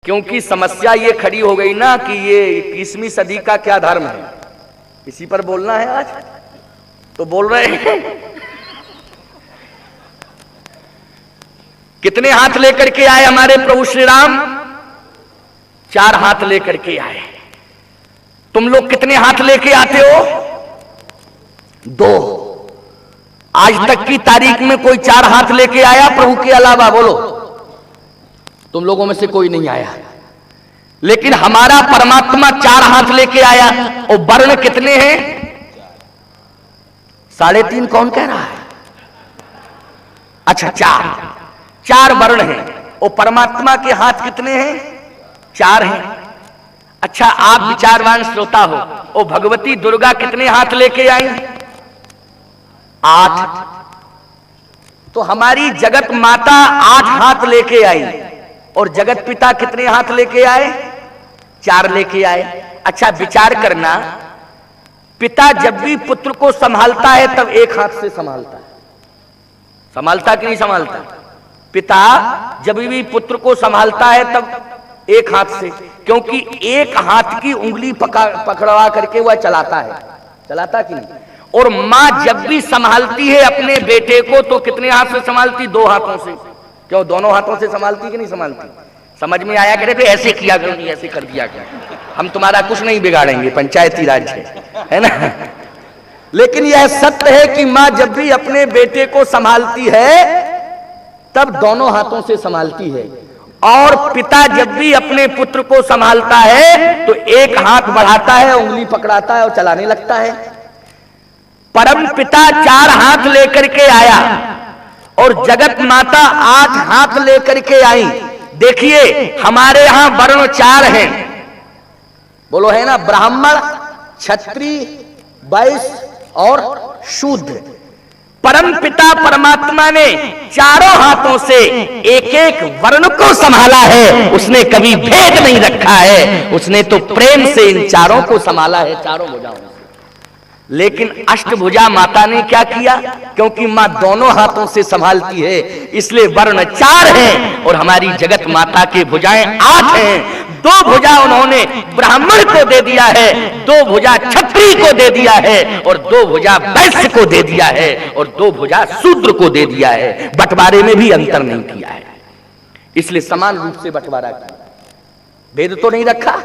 क्योंकि समस्या ये खड़ी हो गई ना कि ये 21वीं सदी का क्या धर्म है, इसी पर बोलना है आज। तो बोल रहे हैं कितने हाथ लेकर के आए हमारे प्रभु श्री राम? 4 हाथ लेकर के आए। तुम लोग कितने हाथ लेके आते हो? 2। आज तक की तारीख में कोई 4 हाथ लेके आया प्रभु के अलावा? बोलो। तुम लोगों में से कोई नहीं आया, लेकिन हमारा परमात्मा 4 हाथ लेके आया। और वर्ण कितने हैं? 3.5 कौन कह रहा है? अच्छा, 4 वर्ण हैं। और परमात्मा के हाथ कितने हैं? 4 हैं। अच्छा, आप विचारवान श्रोता हो, और भगवती दुर्गा कितने हाथ लेके आई? 8। तो हमारी जगत माता 8 हाथ लेके आई, और जगत पिता कितने हाथ लेके आए? 4 लेके आए। अच्छा, विचार करना, पिता जब भी पुत्र को संभालता है तब 1 हाथ से संभालता है। संभालता कि नहीं संभालता? पिता जब भी पुत्र को संभालता है तब 1 हाथ से, क्योंकि 1 हाथ की उंगली पकड़वा करके वह चलाता है। चलाता कि नहीं? और मां जब भी संभालती है अपने बेटे को तो कितने हाथ से संभालती? 2 हाथों से। क्यों, दोनों हाथों से संभालती कि नहीं संभालती? समझ में आया? करे थे ऐसे किया करो, नहीं ऐसे कर दिया क्या, हम तुम्हारा कुछ नहीं बिगाड़ेंगे, पंचायती राज है ना। लेकिन यह सत्य है कि मां जब भी अपने बेटे को संभालती है तब दोनों हाथों से संभालती है, और पिता जब भी अपने पुत्र को संभालता है तो 1 हाथ बढ़ाता है, उंगली पकड़ाता है और चलाने लगता है। परम पिता 4 हाथ लेकर के आया और जगत माता 8 हाथ लेकर के आई। देखिए, हमारे यहां वर्ण 4 हैं। बोलो, है ना? ब्राह्मण, क्षत्रिय, वैश्य और शूद्र। परम पिता परमात्मा ने 4 हाथों से एक वर्ण को संभाला है। उसने कभी भेद नहीं रखा है, उसने तो प्रेम से इन 4 को संभाला है, 4 भुजाओं से। लेकिन अष्टभुजा माता ने क्या किया? क्योंकि मां दोनों हाथों से संभालती है, इसलिए वर्ण 4 हैं और हमारी जगत माता की भुजाएं 8 हैं। 2 भुजा उन्होंने ब्राह्मण को दे दिया है, 2 भुजा क्षत्रिय को दे दिया है, और 2 भुजा वैश्य को दे दिया है, और 2 भुजा शूद्र को दे दिया है। बंटवारे में भी अंतर नहीं किया है, इसलिए समान रूप से बंटवारा किया, भेद तो नहीं रखा।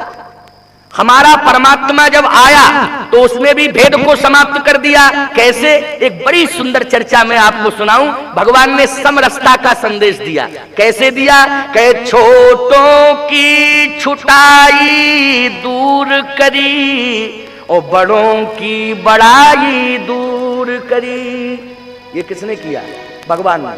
हमारा परमात्मा जब आया तो उसने भी भेद को समाप्त कर दिया। कैसे? एक बड़ी सुंदर चर्चा मैं आपको सुनाऊं। भगवान ने समरसता का संदेश दिया। कैसे दिया? कहे छोटों की छुटाई दूर करी और बड़ों की बड़ाई दूर करी। ये किसने किया? भगवान ने,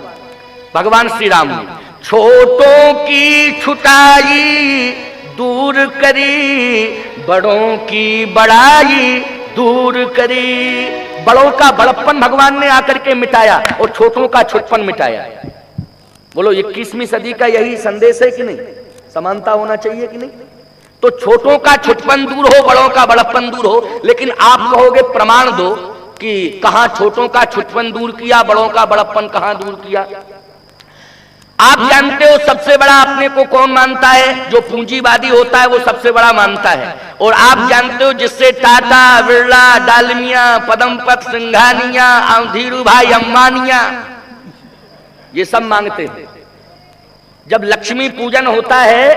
भगवान श्री राम ने। छोटों की छुटाई दूर करी, बड़ों की बड़ाई दूर करी। बड़ों का बड़प्पन भगवान ने आकर के मिटाया और छोटों का छोटपन मिटाया। बोलो, 21वीं सदी का यही संदेश है कि नहीं? समानता होना चाहिए कि नहीं? तो छोटों का छोटपन दूर हो, बड़ों का बड़प्पन दूर हो। लेकिन आप कहोगे प्रमाण दो कि कहां छोटों का छोटपन दूर किया, बड़ों का बड़प्पन कहां दूर किया? आप जानते हो सबसे बड़ा अपने को कौन मानता है? जो पूंजीवादी होता है वो सबसे बड़ा मानता है। और आप जानते हो जिससे टाटा, बिरला, डालमिया, पदमपत, सिंघानिया, धीरू भाई अंबानिया, ये सब मांगते हैं। जब लक्ष्मी पूजन होता है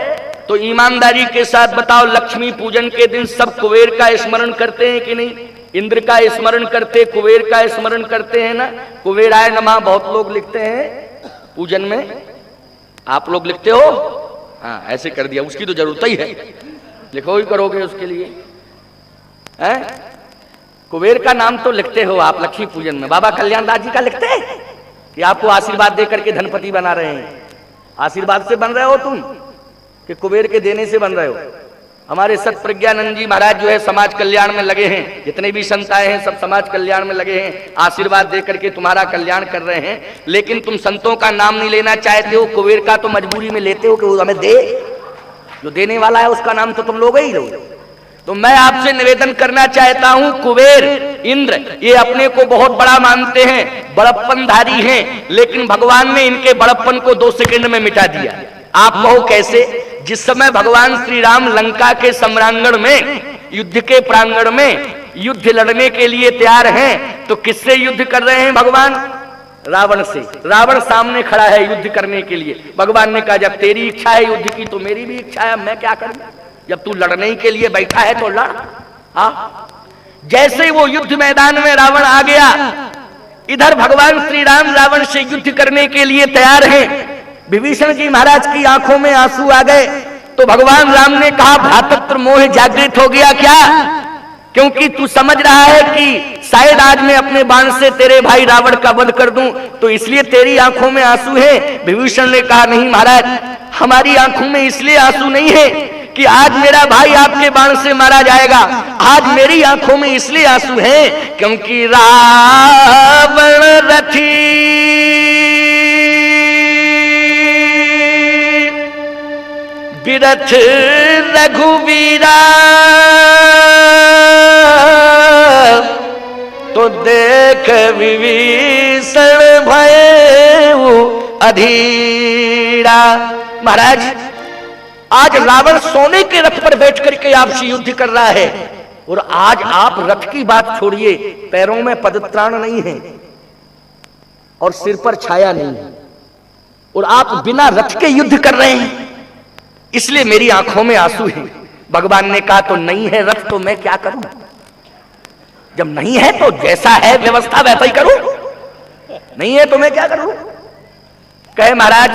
तो ईमानदारी के साथ बताओ, लक्ष्मी पूजन के दिन सब कुबेर का स्मरण करते हैं कि नहीं? इंद्र का स्मरण करते, कुबेर का स्मरण करते हैं ना? कुबेराय नमः बहुत लोग लिखते हैं पूजन में। आप लोग लिखते हो? हाँ, ऐसे कर दिया, उसकी तो जरूरत ही है, लिखो ही करोगे उसके लिए, हैं? कुबेर का नाम तो लिखते हो आप लक्ष्मी पूजन में। बाबा कल्याण दास जी का लिखते हैं कि आपको आशीर्वाद देकर के धनपति बना रहे हैं। आशीर्वाद से बन रहे हो तुम कि कुबेर के देने से बन रहे हो? हमारे सत प्रज्ञानंद जी महाराज जो है समाज कल्याण में लगे हैं, जितने भी संत आए हैं सब समाज कल्याण में लगे हैं, आशीर्वाद दे करके तुम्हारा कल्याण कर रहे हैं। लेकिन तुम संतों का नाम नहीं लेना चाहते हो, कुबेर का तो मजबूरी में लेते हो कि वो हमें दे। जो देने वाला है उसका नाम तो तुम लोग ही लो। तो मैं आपसे निवेदन करना चाहता हूं, कुबेर, इंद्र ये अपने को बहुत बड़ा मानते हैं, बड़प्पनधारी हैं, लेकिन भगवान ने इनके बड़प्पन को 2 सेकंड में मिटा दिया। आप कहो कैसे? जिस समय भगवान श्री राम लंका के सम्रांगण में, युद्ध के प्रांगण में युद्ध लड़ने के लिए तैयार हैं, तो किससे युद्ध कर रहे हैं भगवान? रावण से। रावण सामने खड़ा है युद्ध करने के लिए। भगवान ने कहा जब तेरी इच्छा है युद्ध की तो मेरी भी इच्छा है, मैं क्या करूं? जब तू लड़ने के लिए बैठा है तो लड़। हाँ, जैसे वो युद्ध मैदान में रावण आ गया, इधर भगवान श्री राम रावण से युद्ध करने के लिए तैयार हैं। विभीषण जी महाराज की आंखों में आंसू आ गए, तो भगवान राम ने कहा भ्रातृत्व मोह जागृत हो गया क्या? क्योंकि तू समझ रहा है कि शायद आज मैं अपने बाण से तेरे भाई रावण का वध कर दूं, तो इसलिए तेरी आंखों में आंसू है। विभीषण ने कहा नहीं महाराज, हमारी आंखों में इसलिए आंसू नहीं है कि आज मेरा भाई आपके बाण से मारा जाएगा, आज मेरी आंखों में इसलिए आंसू है क्योंकि रावण रथी बिरथ रघुवीरा, तो देख विभीषण भयउ अधीरा। महाराज, आज रावण सोने के रथ पर बैठ करके आपसे युद्ध कर रहा है, और आज आप रथ की बात छोड़िए, पैरों में पदत्राण नहीं है और सिर पर छाया नहीं है, और आप बिना रथ के युद्ध कर रहे हैं, इसलिए मेरी आंखों में आंसू है। भगवान ने कहा तो नहीं है रथ तो मैं क्या करूं? जब नहीं है तो जैसा है व्यवस्था वैसा ही करूं, नहीं है तो मैं क्या करूं? कहे महाराज,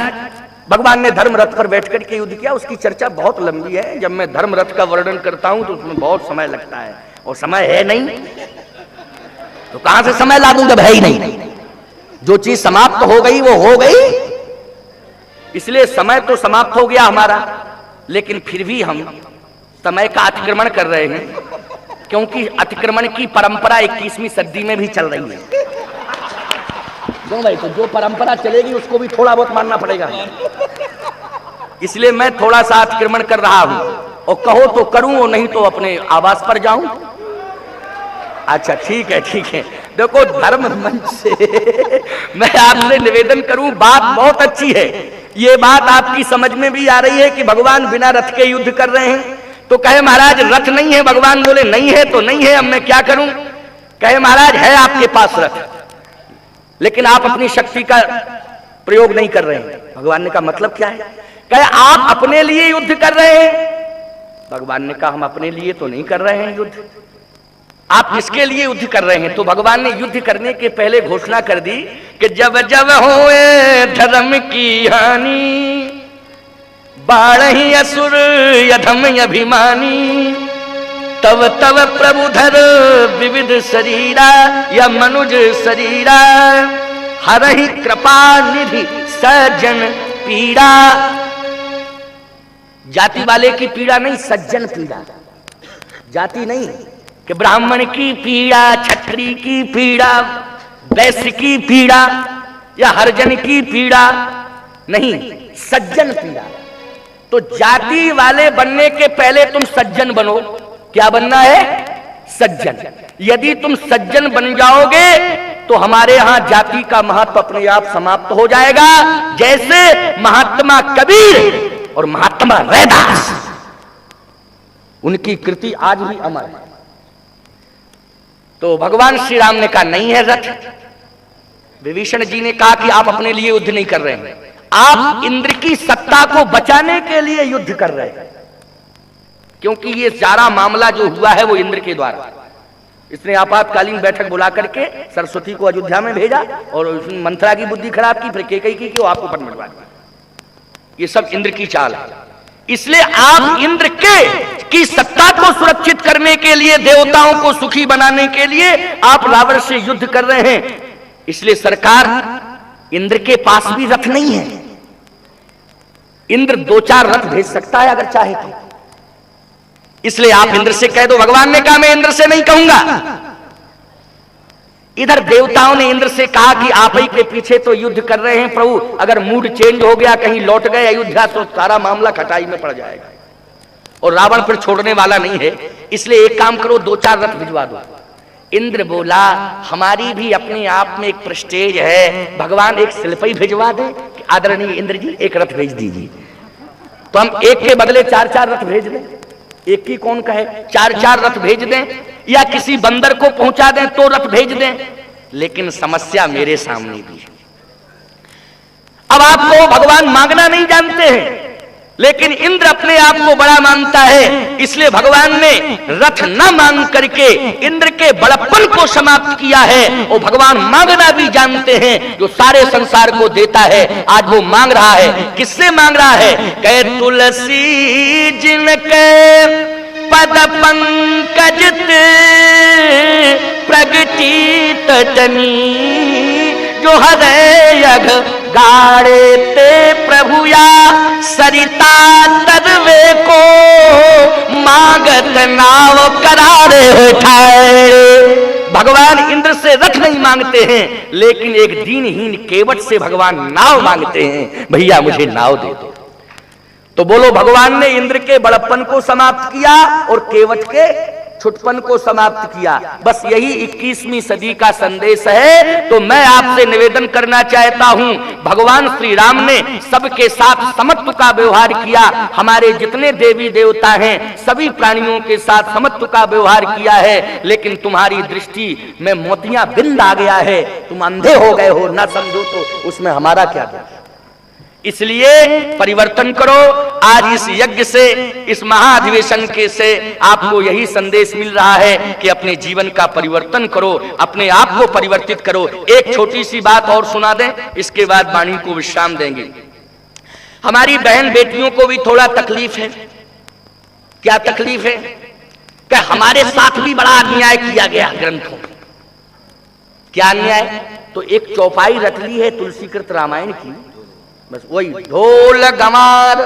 भगवान ने धर्म रथ पर बैठ करके युद्ध किया। उसकी चर्चा बहुत लंबी है, जब मैं धर्म रथ का वर्णन करता हूं तो उसमें बहुत समय लगता है, और समय है नहीं तो कहां से समय ला दूं जब है ही नहीं। जो चीज समाप्त हो गई वो हो गई, इसलिए समय तो समाप्त हो गया हमारा, लेकिन फिर भी हम समय का अतिक्रमण कर रहे हैं, क्योंकि अतिक्रमण की परंपरा 21वीं सदी में भी चल रही है। क्यों भाई? तो जो परंपरा चलेगी उसको भी थोड़ा बहुत मानना पड़ेगा, इसलिए मैं थोड़ा सा अतिक्रमण कर रहा हूं, और कहो तो करूं और नहीं तो अपने आवास पर जाऊं। अच्छा ठीक है, ठीक है। देखो, धर्म मंच से मैं आपसे निवेदन करूं, बात बहुत अच्छी है, ये बात आपकी समझ में भी आ रही है कि भगवान बिना रथ के युद्ध कर रहे हैं। तो कहे महाराज रथ नहीं है, भगवान बोले नहीं है तो नहीं है, अब मैं क्या करूं? कहे महाराज है आपके पास रथ, लेकिन आप अपनी शक्ति का प्रयोग नहीं कर रहे हैं। भगवान ने कहा मतलब क्या है? कहे आप अपने लिए युद्ध कर रहे हैं। भगवान ने कहा हम अपने लिए तो नहीं कर रहे हैं युद्ध, आप किसके लिए युद्ध कर रहे हैं? तो भगवान ने युद्ध करने के पहले घोषणा कर दी कि जब जब होए धर्म की हानि, बाढ़हि असुर यधम अभिमानी, तब तब प्रभु धर विविध शरीरा, या मनुज शरीरा, हरहि कृपा निधि सज्जन पीड़ा। जाति वाले की पीड़ा नहीं, सज्जन पीड़ा। जाति नहीं कि ब्राह्मण की पीड़ा, क्षत्रिय की पीड़ा, वैश्य की पीड़ा या हरिजन की पीड़ा नहीं, सज्जन पीड़ा। तो जाति वाले बनने के पहले तुम सज्जन बनो। क्या बनना है? सज्जन। यदि तुम सज्जन बन जाओगे तो हमारे यहां जाति का महत्व अपने आप समाप्त हो जाएगा। जैसे महात्मा कबीर और महात्मा रैदास, उनकी कृति आज भी अमर है। तो भगवान श्री राम ने कहा नहीं है रथ। विभीषण जी ने कहा कि आप अपने लिए युद्ध नहीं कर रहे हैं, आप इंद्र की सत्ता को बचाने के लिए युद्ध कर रहे हैं, क्योंकि ये सारा मामला जो हुआ है वो इंद्र के द्वारा। इसने आपातकालीन बैठक बुला करके सरस्वती को अयोध्या में भेजा, और मंथरा की बुद्धि खराब की, फिर केकई की कि वो आपको पद मिलवा दिया। ये सब इंद्र की चाल है। इसलिए आप इंद्र की सत्ता को सुरक्षित करने के लिए, देवताओं को सुखी बनाने के लिए आप रावण से युद्ध कर रहे हैं। इसलिए सरकार, इंद्र के पास भी रथ नहीं है। इंद्र 2-4 रथ भेज सकता है अगर चाहे तो। इसलिए आप इंद्र से कह दो। भगवान ने कहा मैं इंद्र से नहीं कहूंगा। इधर देवताओं ने इंद्र से कहा कि आप ही के पीछे तो युद्ध कर रहे हैं प्रभु, अगर मूड चेंज हो गया, कहीं लौट गए अयोध्या, तो सारा मामला खटाई में पड़ जाएगा, और रावण फिर छोड़ने वाला नहीं है। इसलिए एक काम करो, 2-4 रथ भिजवा दो। इंद्र बोला हमारी भी अपने आप में एक प्रेस्टेज है, भगवान एक शिल्पी भिजवा दे, आदरणीय इंद्र जी एक रथ भेज दीजिए। तो हम एक के बदले 4-4 रथ भेज दें? एक की कौन कहे, 4-4 रथ भेज दें, या किसी बंदर को पहुंचा दें तो रथ भेज दें? लेकिन समस्या मेरे सामने भी है। अब आपको भगवान मांगना नहीं जानते हैं, लेकिन इंद्र अपने आप को बड़ा मानता है, इसलिए भगवान ने रथ न मांग करके इंद्र के बड़प्पन को समाप्त किया है। और भगवान मांगना भी जानते हैं, जो सारे संसार को देता है। आज वो मांग रहा है, किससे मांग रहा है? कहे तुलसी जिनके पद पंकज प्रगति तटनी, जो हृदय गाड़े ते प्रभुया सरिता तदवे को, मांगत नाव करारे ठाए। भगवान इंद्र से रथ नहीं मांगते हैं, लेकिन एक दीनहीन केवट से भगवान नाव मांगते हैं, भैया मुझे नाव दे दो। तो बोलो, भगवान ने इंद्र के बड़प्पन को समाप्त किया और केवट के छुटपन को समाप्त किया। बस यही 21वीं सदी का संदेश है। तो मैं आपसे निवेदन करना चाहता हूं, भगवान श्री राम ने सबके साथ समत्व का व्यवहार किया। हमारे जितने देवी देवता हैं सभी प्राणियों के साथ समत्व का व्यवहार किया है, लेकिन तुम्हारी दृष्टि में मोतियां बिंद आ गया है, तुम अंधे हो गए हो, ना समझो तो उसमें हमारा क्या दोष। इसलिए परिवर्तन करो। आज इस यज्ञ से, इस महाधिवेशन के से आपको यही संदेश मिल रहा है कि अपने जीवन का परिवर्तन करो, अपने आप को परिवर्तित करो। एक छोटी सी बात और सुना दें, इसके बाद वाणी को विश्राम देंगे। हमारी बहन बेटियों को भी थोड़ा तकलीफ है। क्या तकलीफ है? कि हमारे साथ भी बड़ा अन्याय किया गया ग्रंथों में। क्या अन्याय? तो एक चौपाई रट ली है तुलसीकृत रामायण की, बस वही ढोल गमार,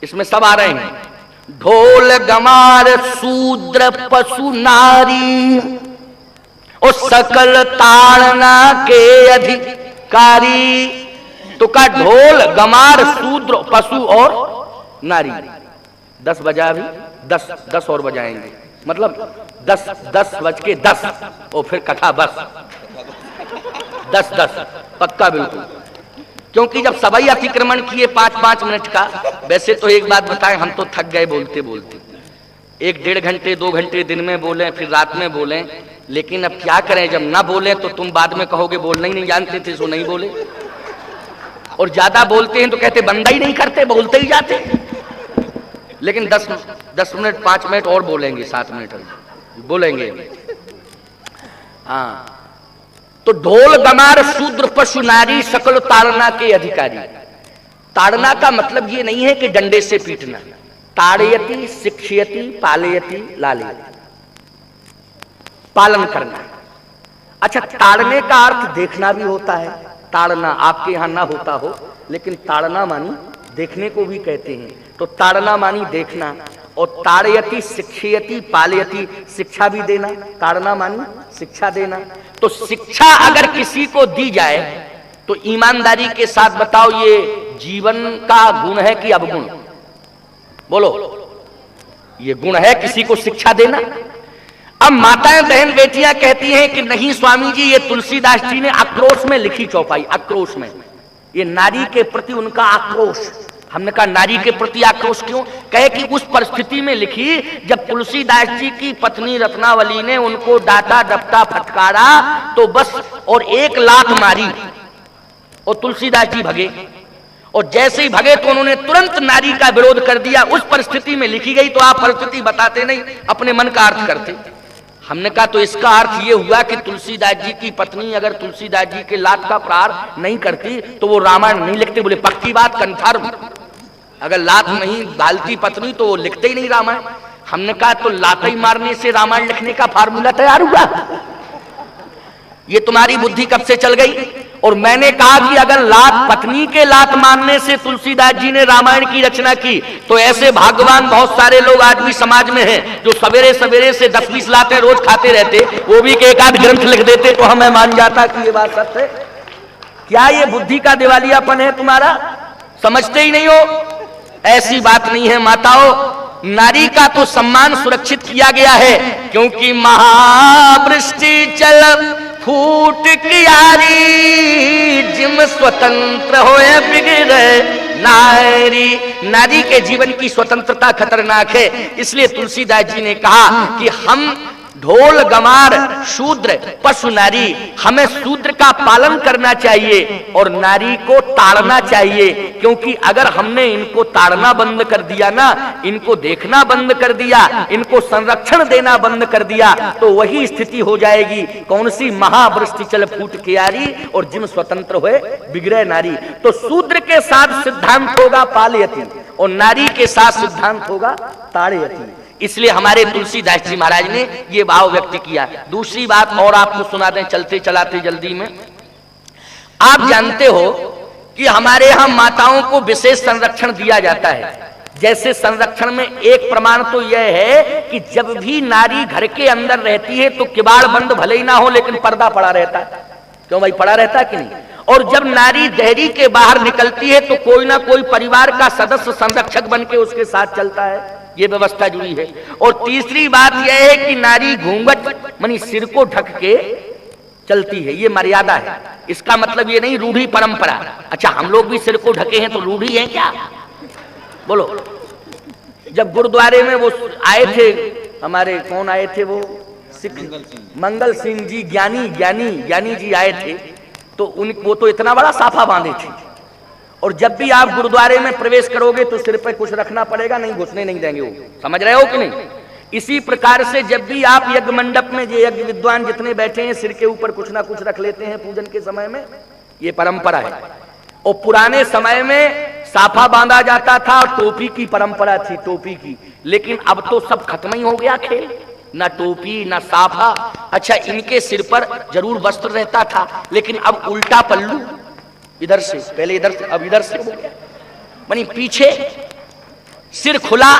इसमें सब आ रहे हैं। ढोल गमार शूद्र पशु नारी, और सकल ताड़ना के अधिकारी। तो का ढोल गमार शूद्र पशु और नारी। 10 बजा भी, 10 और बजाएंगे, मतलब 10 बज के 10 और फिर कथा बस 10 पक्का बिल्कुल। क्योंकि जब सभी अतिक्रमण किए 5-5 मिनट का, वैसे तो एक बात बताएं, हम तो थक गए बोलते बोलते, 1-1.5 घंटे 2 घंटे दिन में बोले, फिर रात में बोले, लेकिन अब क्या करें, जब ना बोले तो तुम बाद में कहोगे बोलना ही नहीं जानते थे सो नहीं बोले, और ज्यादा बोलते हैं तो कहते बंदा ही नहीं करते, बोलते ही जाते। लेकिन 10 मिनट 5 मिनट और बोलेंगे, 7 मिनट बोलेंगे। हाँ, तो ढोल गमार शूद्र पशु नारी सकल ताड़ना के अधिकारी। ताड़ना का मतलब ये नहीं है कि डंडे से पीटना, ताड़यति शिक्षयति पालयति लालयति, पालन करना। अच्छा, ताड़ने का अर्थ देखना भी होता है। ताड़ना आपके यहां ना होता हो, लेकिन ताड़ना मानी देखने को भी कहते हैं। तो ताड़ना मानी देखना, और ताड़यति शिक्षयति पालयति शिक्षा भी देना, ताड़ना मानी शिक्षा देना। तो शिक्षा अगर किसी को दी जाए तो ईमानदारी के साथ बताओ, ये जीवन का गुण है कि अवगुण? बोलो, ये गुण है किसी को शिक्षा देना। अब माताएं बहन बेटियां कहती हैं कि नहीं स्वामी जी, ये तुलसीदास जी ने आक्रोश में लिखी चौपाई, आक्रोश में, ये नारी के प्रति उनका आक्रोश। हमने कहा नारी के प्रति आक्रोश क्यों? कहे कि उस परिस्थिति में लिखी जब तुलसीदास जी की पत्नी रत्नावली ने उनको डांटा डपटा फटकारा तो बस, और 1 लात मारी और तुलसीदास जी भगे, और जैसे ही भगे तो उन्होंने तुरंत नारी का विरोध कर दिया। उस परिस्थिति में लिखी गई। तो आप परिस्थिति बताते नहीं, अपने मन का अर्थ करते। हमने कहा तो इसका अर्थ ये हुआ कि तुलसीदास जी की पत्नी अगर तुलसीदास जी के लात का प्रहार नहीं करती तो वो रामायण नहीं लिखते। बोले पक्की बात, कन्फर्म, अगर लात नहीं डालती पत्नी तो वो लिखते ही नहीं रामायण। हमने कहा तो लात ही मारने से रामायण लिखने का फार्मूला तैयार हुआ? ये तुम्हारी बुद्धि कब से चल गई? और मैंने कहा कि अगर लात पत्नी के लात मारने से तुलसीदास जी ने रामायण की रचना की, तो ऐसे भाग्यवान बहुत सारे लोग आज भी समाज में हैं जो सवेरे सवेरे से 10-20 लातें रोज खाते रहते, वो भी एक आध ग्रंथ लिख देते तो हमें मान जाता कि ये बात सत्य है। क्या ये बुद्धि का दिवालियापन है तुम्हारा? समझते ही नहीं हो। ऐसी बात नहीं है माताओं, नारी का तो सम्मान सुरक्षित किया गया है, क्योंकि महावृष्टि चल फूट कियारी, जिम स्वतंत्र होए बिगड़े नारी। नारी के जीवन की स्वतंत्रता खतरनाक है, इसलिए तुलसीदास जी ने कहा कि हम ढोल गमार शूद्र पशु नारी, हमें शूद्र का पालन करना चाहिए और नारी को ताड़ना चाहिए, क्योंकि अगर हमने इनको ताड़ना बंद कर दिया ना, इनको देखना बंद कर दिया, इनको संरक्षण देना बंद कर दिया, तो वही स्थिति हो जाएगी। कौन सी? महावृष्टि चल फूट कियारी और जिम स्वतंत्र हुए बिगड़े नारी। तो शूद्र के साथ सिद्धांत होगा पालयति और नारी के साथ सिद्धांत होगा ताड़यति। इसलिए हमारे तुलसीदास जी महाराज ने ये भाव व्यक्त किया। दूसरी बात और आपको सुना दें चलते चलाते जल्दी में। आप जानते हो कि हमारे यहां माताओं को विशेष संरक्षण दिया जाता है। जैसे संरक्षण में एक प्रमाण तो यह है कि जब भी नारी घर के अंदर रहती है तो किवाड़ बंद भले ही ना हो लेकिन पर्दा पड़ा रहता है। क्यों भाई, पड़ा रहता है कि नहीं? और जब नारी देहरी के बाहर निकलती है तो कोई ना कोई परिवार का सदस्य संरक्षक बन के उसके साथ चलता है, ये व्यवस्था जुड़ी है। और तीसरी बात यह है कि नारी घूंघट मानी सिर को ढक के चलती है, ये मर्यादा है। इसका मतलब ये नहीं रूढ़ी परंपरा। अच्छा, हम लोग भी सिर को ढके हैं तो रूढ़ी है क्या? बोलो। जब गुरुद्वारे में वो आए थे, हमारे कौन आए थे वो सिख मंगल सिंह जी ज्ञानी जी आए थे, तो वो तो इतना बड़ा साफा बांधे थे, और जब भी आप गुरुद्वारे में प्रवेश करोगे तो सिर पे कुछ रखना पड़ेगा, नहीं घुसने नहीं देंगे वो। समझ रहे हो कि नहीं? इसी प्रकार से जब भी आप यज्ञ मंडप में जो यज्ञ विद्वान जितने बैठे हैं सिर के ऊपर कुछ ना कुछ रख लेते हैं पूजन के समय में, ये परंपरा है। और पुराने समय में साफा बांधा जाता था और टोपी की परंपरा थी, टोपी की। लेकिन अब तो सब खत्म ही हो गया खेल, ना टोपी ना साफा। अच्छा, इनके सिर पर जरूर वस्त्र रहता था, लेकिन अब उल्टा पल्लू, इधर से पहले इधर से अब इधर से हो गया, मानी पीछे सिर खुला।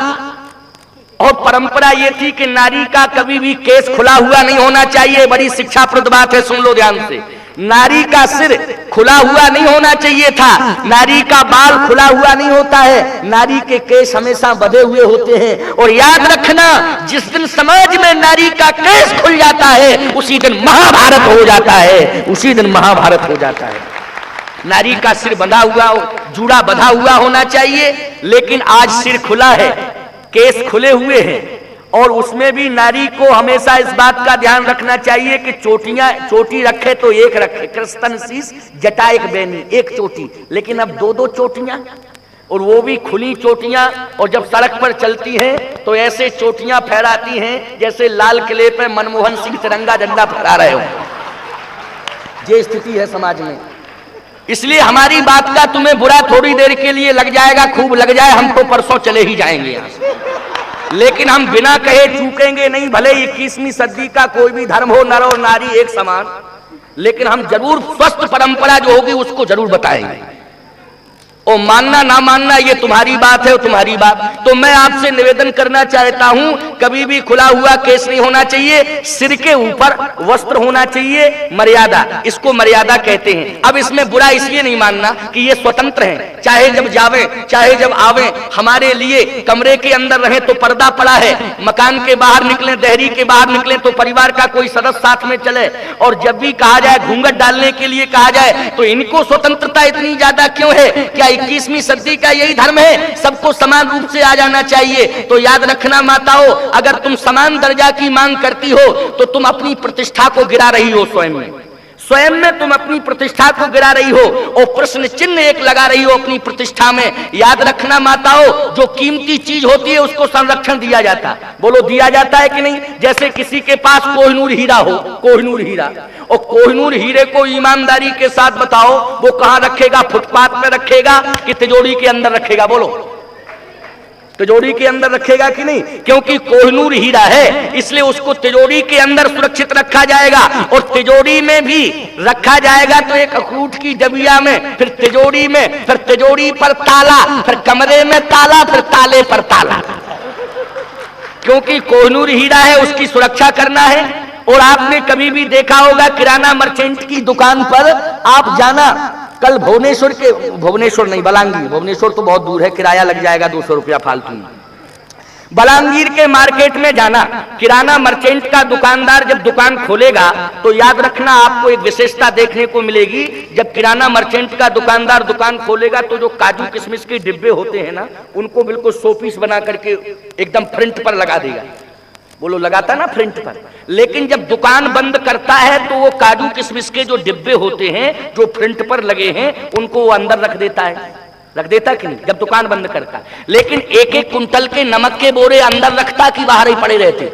और परंपरा ये थी कि नारी का कभी भी केस खुला हुआ नहीं होना चाहिए। बड़ी शिक्षाप्रद बात है, सुन लो ध्यान से। नारी का सिर खुला हुआ नहीं होना चाहिए था, नारी का बाल खुला हुआ नहीं होता है, नारी के केस हमेशा बंधे हुए होते हैं। और याद रखना, जिस दिन समाज में नारी का केस खुल जाता है उसी दिन महाभारत हो जाता है, उसी दिन महाभारत हो जाता है। नारी का सिर बंधा हुआ, जूड़ा बंधा हुआ होना चाहिए, लेकिन आज सिर खुला है, केस खुले हुए हैं। और उसमें भी नारी को हमेशा इस बात का ध्यान रखना चाहिए कि चोटी रखे तो एक रखे, कृष्ण शीश जटा एक बेनी, एक चोटी। लेकिन अब दो दो चोटियां, और वो भी खुली चोटियां। और जब सड़क पर चलती हैं तो ऐसे चोटियां फहराती हैं जैसे लाल किले पे मनमोहन सिंह तिरंगा झंडा फहरा रहे हो। ये स्थिति है समाज में। इसलिए हमारी बात का तुम्हें बुरा थोड़ी देर के लिए लग जाएगा, खूब लग जाए, हम तो परसों चले ही जाएंगे यहाँ से। लेकिन हम बिना कहे चूकेंगे नहीं, भले 21वीं सदी का कोई भी धर्म हो, नर और नारी एक समान, लेकिन हम जरूर स्वस्थ परंपरा जो होगी उसको जरूर बताएंगे। और मानना ना मानना ये तुम्हारी बात है और तुम्हारी बात। तो मैं आपसे निवेदन करना चाहता हूं, कभी भी खुला हुआ केस नहीं होना चाहिए, सिर के ऊपर वस्त्र होना चाहिए, मर्यादा, इसको मर्यादा कहते हैं। अब इसमें बुरा इसलिए नहीं मानना कि ये स्वतंत्र हैं, चाहे जब जावे चाहे जब आवे, हमारे लिए कमरे के अंदर रहे तो पर्दा पड़ा है, मकान के बाहर निकले, देहरी के बाहर निकले तो परिवार का कोई सदस्य साथ में चले। और जब भी कहा जाए घूंघट डालने के लिए कहा जाए तो इनको स्वतंत्रता इतनी ज्यादा क्यों है? क्या 21वीं सदी का यही धर्म है, सबको समान रूप से आ जाना चाहिए? तो याद रखना माताओं, अगर तुम समान दर्जा की मांग करती हो तो तुम अपनी प्रतिष्ठा को गिरा रही हो, स्वयं में तुम अपनी प्रतिष्ठा को गिरा रही हो और प्रश्न चिन्ह एक लगा रही हो अपनी प्रतिष्ठा में। याद रखना माताओं, जो कीमती चीज होती है उसको संरक्षण दिया जाता है। बोलो, दिया जाता है कि नहीं? जैसे किसी के पास कोहिनूर हीरा हो, कोहिनूर हीरा, और कोहिनूर हीरे को ईमानदारी के साथ बताओ वो कहां रखेगा? फुटपाथ पे रखेगा कि तिजोरी के अंदर रखेगा? बोलो, तिजोरी के अंदर रखेगा कि नहीं? क्योंकि कोहिनूर हीरा है, इसलिए उसको तिजोरी के अंदर सुरक्षित रखा जाएगा। और तिजोरी में भी रखा जाएगा तो एक अखरूट की डबिया में, फिर तिजोरी में, फिर तिजोरी पर ताला, फिर कमरे में ताला, फिर ताले पर ताला। क्योंकि कोहिनूर हीरा है, उसकी सुरक्षा करना है। और आपने कभी भी देखा होगा किराना मर्चेंट की दुकान पर आप जाना, कल भुवनेश्वर नहीं, बलांगी, भुवनेश्वर तो बहुत दूर है, किराया लग जाएगा 200 रुपया फालतू में। बलांगीर के मार्केट में जाना, किराना मर्चेंट का दुकानदार जब दुकान खोलेगा तो याद रखना आपको एक विशेषता देखने को मिलेगी। जब किराना मर्चेंट का दुकानदार दुकान खोलेगा तो जो काजू किशमिश के डिब्बे होते हैं ना, उनको बिल्कुल शोपीस बना करके एकदम फ्रंट पर लगा देगा। बोलो लगाता ना फ्रंट पर। लेकिन जब दुकान बंद करता है तो वो काजू किशमिश के जो डिब्बे होते हैं जो फ्रंट पर लगे हैं उनको वो अंदर रख देता है। रख देता कि नहीं जब दुकान बंद करता। लेकिन एक एक कुंटल के नमक के बोरे अंदर रखता कि बाहर ही पड़े रहते?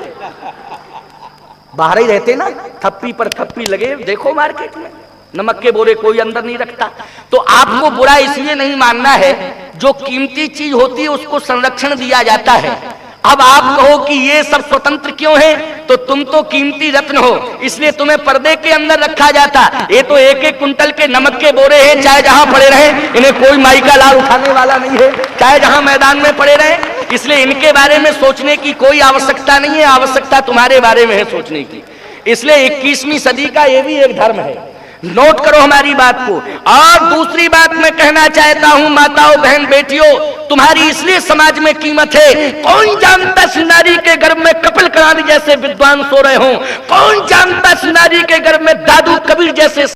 बाहर ही रहते ना, थप्पी पर थप्पी लगे। देखो मार्केट में नमक के बोरे कोई अंदर नहीं रखता। तो आपको बुरा इसलिए नहीं मानना है, जो कीमती चीज होती है उसको संरक्षण दिया जाता है। अब आप कहो कि ये सब स्वतंत्र क्यों है, तो तुम तो कीमती रत्न हो इसलिए तुम्हें पर्दे के अंदर रखा जाता। ये तो एक एक कुंटल के नमक के बोरे हैं, चाहे जहां पड़े रहे, इन्हें कोई माई का लाल उठाने वाला नहीं है, चाहे जहां मैदान में पड़े रहे। इसलिए इनके बारे में सोचने की कोई आवश्यकता नहीं है, आवश्यकता तुम्हारे बारे में है सोचने की। इसलिए 21वीं सदी का ये भी एक धर्म है, नोट करो हमारी बात को। और दूसरी बात मैं कहना चाहता हूं, माताओं बहन बेटियों, तुम्हारी इसलिए समाज में कीमत है। कौन जानता नारी के गर्भ में कपिल करानी जैसे विद्वान सो रहे हो, कौन जानता नारी के गर्भ में दादू कबीर जैसे